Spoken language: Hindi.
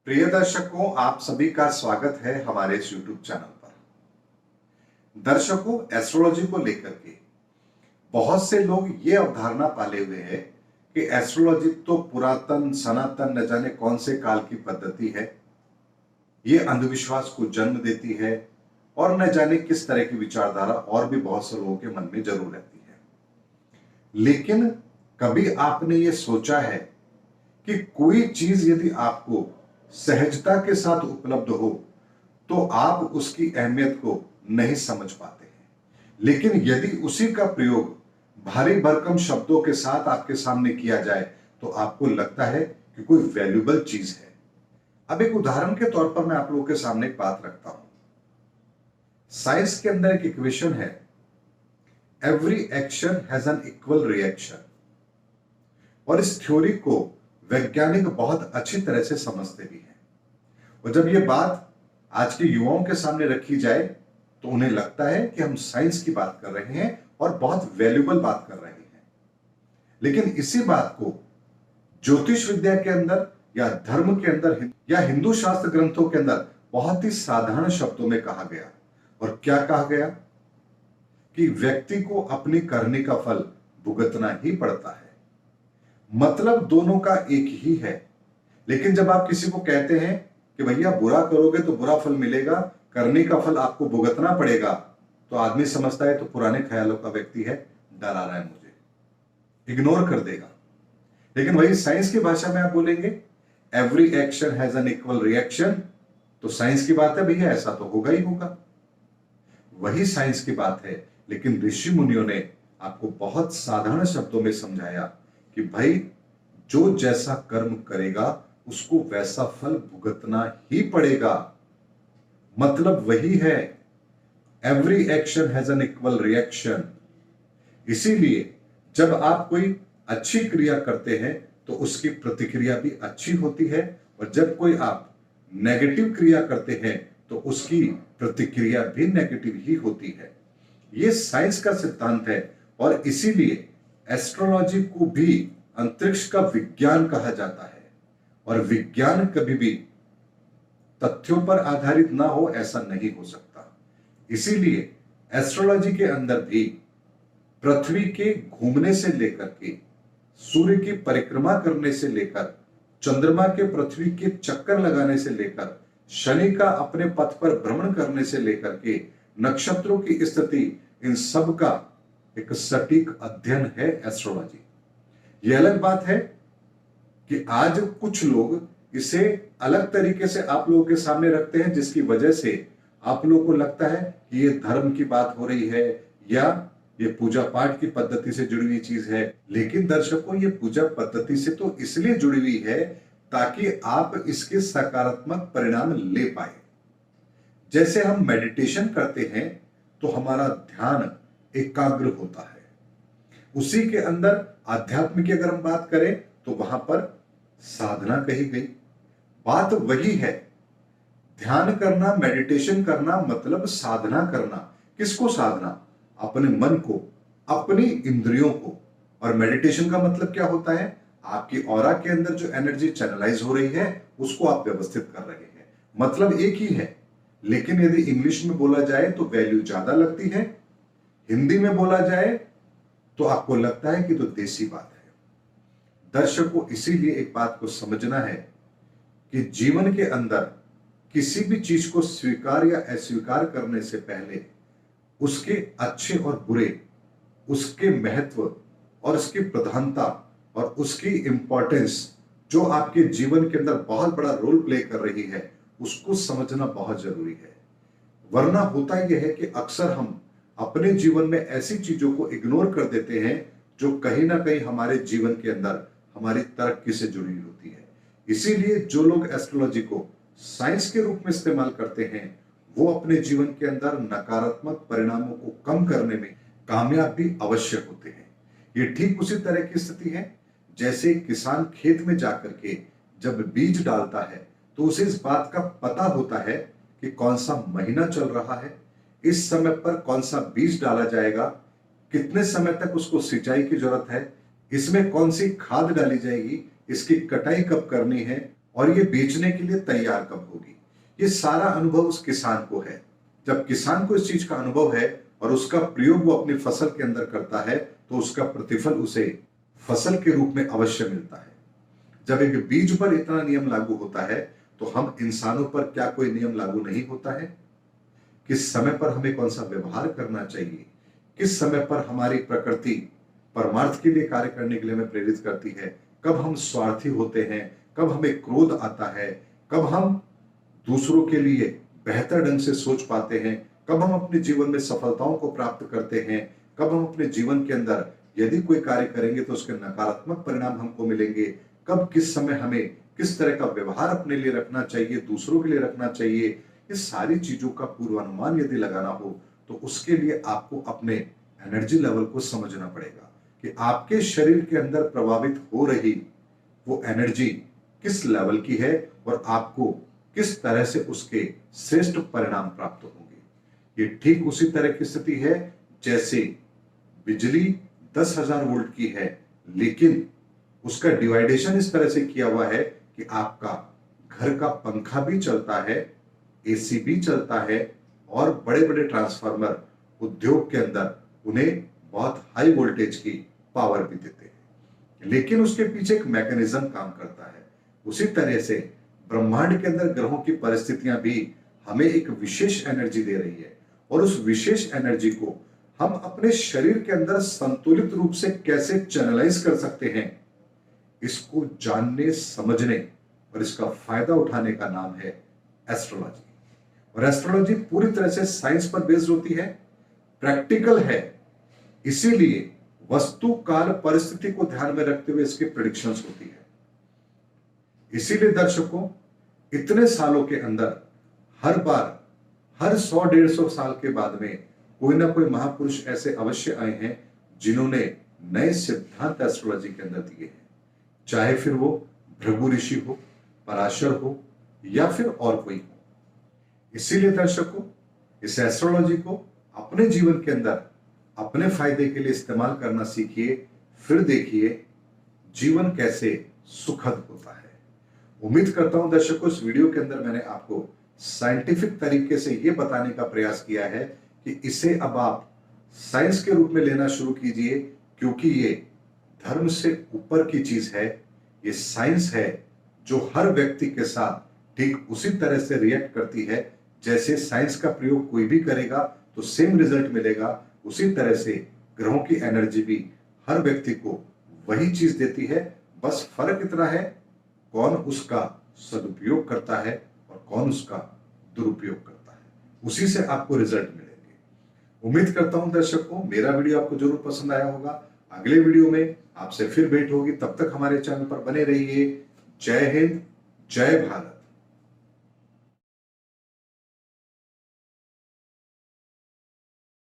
प्रिय दर्शकों, आप सभी का स्वागत है हमारे इस YouTube चैनल पर। दर्शकों, एस्ट्रोलॉजी को लेकर के बहुत से लोग ये अवधारणा पाले हुए हैं कि एस्ट्रोलॉजी तो पुरातन सनातन न जाने कौन से काल की पद्धति है। ये अंधविश्वास को जन्म देती है और न जाने किस तरह की विचारधारा और भी बहुत से लोगों के मन में जरूर रहती है। लेकिन कभी आपने ये सोचा है कि कोई चीज यदि आपको सहजता के साथ उपलब्ध हो तो आप उसकी अहमियत को नहीं समझ पाते हैं, लेकिन यदि उसी का प्रयोग भारी भरकम शब्दों के साथ आपके सामने किया जाए तो आपको लगता है कि कोई वैल्यूबल चीज है। अब एक उदाहरण के तौर पर मैं आप लोगों के सामने एक बात रखता हूं। साइंस के अंदर एक इक्वेशन है, every action has an equal reaction, और इस थ्योरी को वैज्ञानिक बहुत अच्छी तरह से समझते भी हैं। और जब यह बात आज के युवाओं के सामने रखी जाए तो उन्हें लगता है कि हम साइंस की बात कर रहे हैं और बहुत वैल्यूबल बात कर रहे हैं। लेकिन इसी बात को ज्योतिष विद्या के अंदर या धर्म के अंदर या हिंदू शास्त्र ग्रंथों के अंदर बहुत ही साधारण शब्दों में कहा गया। और क्या कहा गया कि व्यक्ति को अपनी करने का फल भुगतना ही पड़ता है। मतलब दोनों का एक ही है। लेकिन जब आप किसी को कहते हैं कि भैया बुरा करोगे तो बुरा फल मिलेगा, करने का फल आपको भुगतना पड़ेगा, तो आदमी समझता है तो पुराने ख्यालों का व्यक्ति है, डरा रहा है, मुझे इग्नोर कर देगा। लेकिन वही साइंस की भाषा में आप बोलेंगे every action has an equal reaction, तो साइंस की बात है भैया, ऐसा तो होगा ही होगा। वही साइंस की बात है, लेकिन ऋषि मुनियों ने आपको बहुत साधारण शब्दों में समझाया कि भाई जो जैसा कर्म करेगा उसको वैसा फल भुगतना ही पड़ेगा। मतलब वही है, every action has an equal reaction. इसीलिए जब आप कोई अच्छी क्रिया करते हैं तो उसकी प्रतिक्रिया भी अच्छी होती है, और जब कोई आप नेगेटिव क्रिया करते हैं तो उसकी प्रतिक्रिया भी नेगेटिव ही होती है। यह साइंस का सिद्धांत है, और इसीलिए एस्ट्रोलॉजी को भी अंतरिक्ष का विज्ञान कहा जाता है। और विज्ञान कभी भी तथ्यों पर आधारित ना हो, ऐसा नहीं हो सकता। इसीलिए एस्ट्रोलॉजी के अंदर भी पृथ्वी के घूमने से लेकर के, सूर्य की परिक्रमा करने से लेकर, चंद्रमा के पृथ्वी के चक्कर लगाने से लेकर, शनि का अपने पथ पर भ्रमण करने से लेकर के नक्षत्रों की स्थिति, इन सब का एक सटीक अध्ययन है एस्ट्रोलॉजी। यह अलग बात है कि आज कुछ लोग इसे अलग तरीके से आप लोगों के सामने रखते हैं, जिसकी वजह से आप लोगों को लगता है कि ये धर्म की बात हो रही है या ये पूजा पाठ की पद्धति से जुड़ी हुई चीज है। लेकिन दर्शकों, ये पूजा पद्धति से तो इसलिए जुड़ी हुई है ताकि आप इसके सकारात्मक परिणाम ले पाए। जैसे हम मेडिटेशन करते हैं तो हमारा ध्यान एकाग्र होता है। उसी के अंदर आध्यात्म की अगर हम बात करें तो वहां पर साधना कही गई। बात वही है, ध्यान करना, मेडिटेशन करना मतलब साधना करना। किसको साधना? अपने मन को, अपनी इंद्रियों को। और मेडिटेशन का मतलब क्या होता है? आपकी ऑरा के अंदर जो एनर्जी चैनलाइज हो रही है उसको आप व्यवस्थित कर रहे हैं। मतलब एक ही है, लेकिन यदि इंग्लिश में बोला जाए तो वैल्यू ज्यादा लगती है, हिंदी में बोला जाए तो आपको लगता है कि तो देसी बात है। दर्शकों, इसीलिए एक बात को समझना है कि जीवन के अंदर किसी भी चीज को स्वीकार या अस्वीकार करने से पहले उसके अच्छे और बुरे, उसके महत्व और उसकी प्रधानता और उसकी इंपॉर्टेंस जो आपके जीवन के अंदर बहुत बड़ा रोल प्ले कर रही है, उसको समझना बहुत जरूरी है। वरना होता यह है कि अक्सर हम अपने जीवन में ऐसी चीजों को इग्नोर कर देते हैं जो कहीं ना कहीं हमारे जीवन के अंदर हमारी तरक्की से जुड़ी होती है। इसीलिए जो लोग एस्ट्रोलॉजी को साइंस के रूप में इस्तेमाल करते हैं वो अपने जीवन के अंदर नकारात्मक परिणामों को कम करने में कामयाब भी अवश्य होते हैं। ये ठीक उसी तरह की स्थिति है जैसे किसान खेत में जाकर के जब बीज डालता है तो उसे इस बात का पता होता है कि कौन सा महीना चल रहा है, इस समय पर कौन सा बीज डाला जाएगा, कितने समय तक उसको सिंचाई की जरूरत है, इसमें कौन सी खाद डाली जाएगी, इसकी कटाई कब करनी है और ये बेचने के लिए तैयार कब होगी। ये सारा अनुभव उस किसान को है। जब किसान को इस चीज का अनुभव है और उसका प्रयोग वो अपनी फसल के अंदर करता है तो उसका प्रतिफल उसे फसल के रूप में अवश्य मिलता है। जब एक बीज पर इतना नियम लागू होता है तो हम इंसानों पर क्या कोई नियम लागू नहीं होता है? किस समय पर हमें कौन सा व्यवहार करना चाहिए, किस समय पर हमारी प्रकृति परमार्थ के लिए कार्य करने के लिए हमें प्रेरित करती है, कब हम स्वार्थी होते हैं, कब हमें क्रोध आता है, कब हम दूसरों के लिए बेहतर ढंग से सोच पाते हैं, कब हम अपने जीवन में सफलताओं को प्राप्त करते हैं, कब हम अपने जीवन के अंदर यदि कोई कार्य करेंगे तो उसके नकारात्मक परिणाम हमको मिलेंगे, कब किस समय हमें किस तरह का व्यवहार अपने लिए रखना चाहिए, दूसरों के लिए रखना चाहिए, ये सारी चीजों का पूर्वानुमान यदि लगाना हो तो उसके लिए आपको अपने एनर्जी लेवल को समझना पड़ेगा कि आपके शरीर के अंदर प्रभावित हो रही वो एनर्जी किस लेवल की है और आपको किस तरह से उसके श्रेष्ठ परिणाम प्राप्त होंगे। ये ठीक उसी तरह की स्थिति है जैसे बिजली 10,000 वोल्ट की है, लेकिन उसका डिवाइडेशन इस तरह से किया हुआ है कि आपका घर का पंखा भी चलता है, एसी भी चलता है और बड़े बड़े ट्रांसफार्मर उद्योग के अंदर उन्हें बहुत हाई वोल्टेज की पावर भी देते हैं, लेकिन उसके पीछे एक मैकेनिज्म काम करता है। उसी तरह से ब्रह्मांड के अंदर ग्रहों की परिस्थितियां भी हमें एक विशेष एनर्जी दे रही है और उस विशेष एनर्जी को हम अपने शरीर के अंदर संतुलित रूप से कैसे चैनलाइज कर सकते हैं, इसको जानने समझने और इसका फायदा उठाने का नाम है एस्ट्रोलॉजी। और एस्ट्रोलॉजी पूरी तरह से साइंस पर बेस्ड होती है, प्रैक्टिकल है, इसीलिए वस्तु काल परिस्थिति को ध्यान में रखते हुए इसकी प्रेडिक्शंस होती है। इसीलिए दर्शकों, इतने सालों के अंदर हर बार हर 100-150 साल के बाद में कोई ना कोई महापुरुष ऐसे अवश्य आए हैं जिन्होंने नए सिद्धांत एस्ट्रोलॉजी के अंदर दिए हैं, चाहे फिर वो भृगु ऋषि हो, पराशर हो या फिर और कोई हो। इसीलिए दर्शकों, इस एस्ट्रोलॉजी को अपने जीवन के अंदर अपने फायदे के लिए इस्तेमाल करना सीखिए, फिर देखिए जीवन कैसे सुखद होता है। उम्मीद करता हूं दर्शकों, इस वीडियो के अंदर मैंने आपको साइंटिफिक तरीके से यह बताने का प्रयास किया है कि इसे अब आप साइंस के रूप में लेना शुरू कीजिए, क्योंकि ये धर्म से ऊपर की चीज है। ये साइंस है जो हर व्यक्ति के साथ ठीक उसी तरह से रिएक्ट करती है जैसे साइंस का प्रयोग कोई भी करेगा तो सेम रिजल्ट मिलेगा। उसी तरह से ग्रहों की एनर्जी भी हर व्यक्ति को वही चीज देती है, बस फर्क इतना है कौन उसका सदुपयोग करता है और कौन उसका दुरुपयोग करता है, उसी से आपको रिजल्ट मिलेंगे। उम्मीद करता हूं दर्शकों, मेरा वीडियो आपको जरूर पसंद आया होगा। अगले वीडियो में आपसे फिर भेंट होगी, तब तक हमारे चैनल पर बने रहिए। जय हिंद, जय भारत।